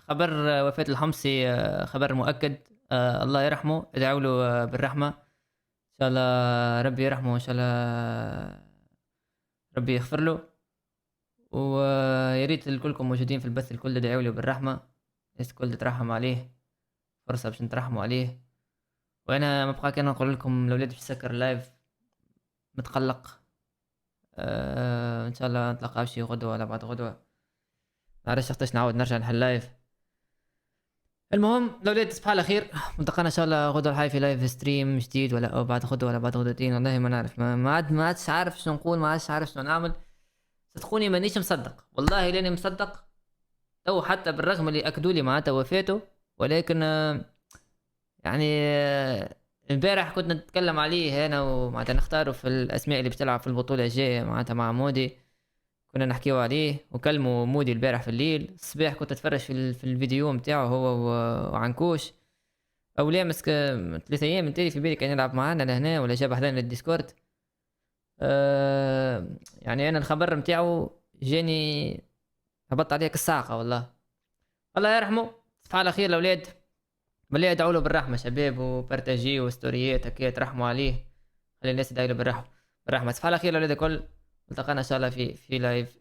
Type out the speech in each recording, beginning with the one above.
خبر وفاة الحمصي خبر مؤكد. الله يرحمه، ادعوا له بالرحمة إن شاء الله. ربي يرحمه إن شاء الله، ربي يغفر له. ويا ريت الكلكم موجودين في البث الكل ادعوا له بالرحمة، الناس الكل تترحم عليه، فرصة باش نترحموا عليه. وأنا ما بقى كان نقول لكم الأولاد باش تسكر اللايف، متقلق. إن شاء الله نتلاقاو شي غدوة ولا بعد غدوة، معرفش وقتاش نعاود نرجع نحل لايف. المهم الاولاد تصبحوا على خير، نلتقانا ان شاء الله غدوه الحي في لايف ستريم جديد، ولا أو بعد غدوه ولا بعد غدوتين، والله ما نعرف. ما عادش عارف شنو نقول، ما عادش عارف شنو نعمل. صدقوني مانيش مصدق، والله لاني مصدق تو، حتى بالرغم اللي اكدوا لي معناتها وفاته. ولكن يعني امبارح كنت نتكلم عليه انا ومعناتها نختاره في الاسماء اللي بتلعب في البطوله الجايه معناتها مع مودي. كنا نحكيو عليه وكلموا مودي البارح في الليل. الصباح كنت اتفرج في الفيديو نتاعو هو وعنكوش. او لا مسك 3 ايام من تالي في بالي كان يلعب معانا لهنا ولا جاب حدانا للديسكورد. يعني انا الخبر نتاعو جاني هبط عليك الساقه والله. الله يرحمه، تصبحوا على خير الاولاد. بالله ادعوا له بالرحمه شباب، وبارتاجيه وستوريات هكا ترحموا عليه، خلي الناس تدعي له بالرحمه. تصبحوا على خير الاولاد الكل، نلتقانا ان شاء الله في لايف.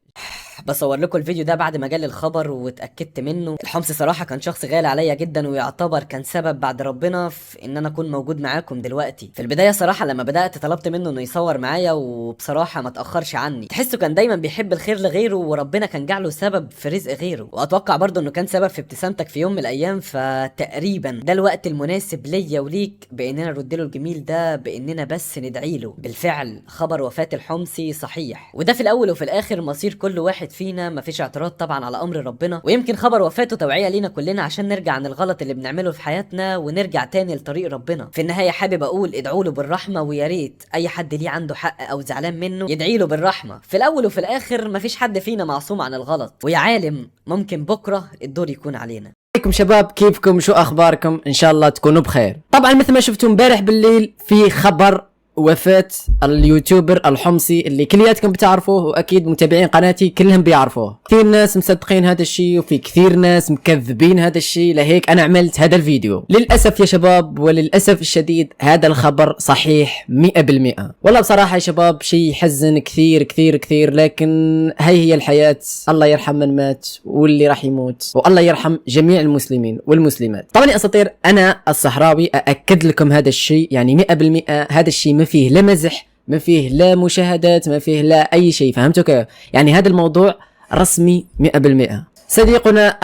بصور لكم الفيديو ده بعد ما جالي الخبر واتأكدت منه. الحمص صراحة كان شخص غالي عليا جدا، ويعتبر كان سبب بعد ربنا في ان انا اكون موجود معاكم دلوقتي. في البداية صراحة لما بدأت طلبت منه انه يصور معايا، وبصراحة ما تأخرش عني. تحسه كان دايما بيحب الخير لغيره، وربنا كان جعله سبب في رزق غيره. واتوقع برضه انه كان سبب في ابتسامتك في يوم من الايام. فتقريبا ده الوقت المناسب ليا وليك باننا نرد له الجميل ده، باننا بس ندعي له. بالفعل خبر وفاة الحمصي صحيح، وده في الاول وفي الاخر مصير كل واحد فينا، مفيش اعتراض طبعا على امر ربنا. ويمكن خبر وفاته توعية لينا كلنا عشان نرجع عن الغلط اللي بنعمله في حياتنا، ونرجع تاني لطريق ربنا. في النهاية حابب اقول ادعوا له بالرحمة، ويا ريت اي حد ليه عنده حق او زعلان منه يدعي له بالرحمة. في الاول وفي الاخر مفيش حد فينا معصوم عن الغلط، ويا عالم ممكن بكرة الدور يكون علينا. عليكم شباب، كيفكم؟ شو اخباركم؟ ان شاء الله تكونوا بخير. طبعا مثل ما شفتوا امبارح بالليل في خبر وفاة اليوتيوبر الحمصي اللي كلياتكم بتعرفوه، واكيد متابعين قناتي كلهم بيعرفوه. كثير ناس مصدقين هذا الشيء، وفي كثير ناس مكذبين هذا الشيء، لهيك انا عملت هذا الفيديو. للاسف يا شباب وللاسف الشديد هذا الخبر صحيح 100%. والله بصراحة يا شباب شيء يحزن كثير كثير كثير، لكن هي الحياة. الله يرحم من مات واللي راح يموت، والله يرحم جميع المسلمين والمسلمات. طبعا يا اساطير انا الصحراوي ااكد لكم هذا الشيء، يعني 100% هذا الشيء ما فيه لا مزح، ما فيه لا مشاهدات، ما فيه لا اي شيء. فهمتوا كيف؟ يعني هذا الموضوع رسمي 100%. صديقنا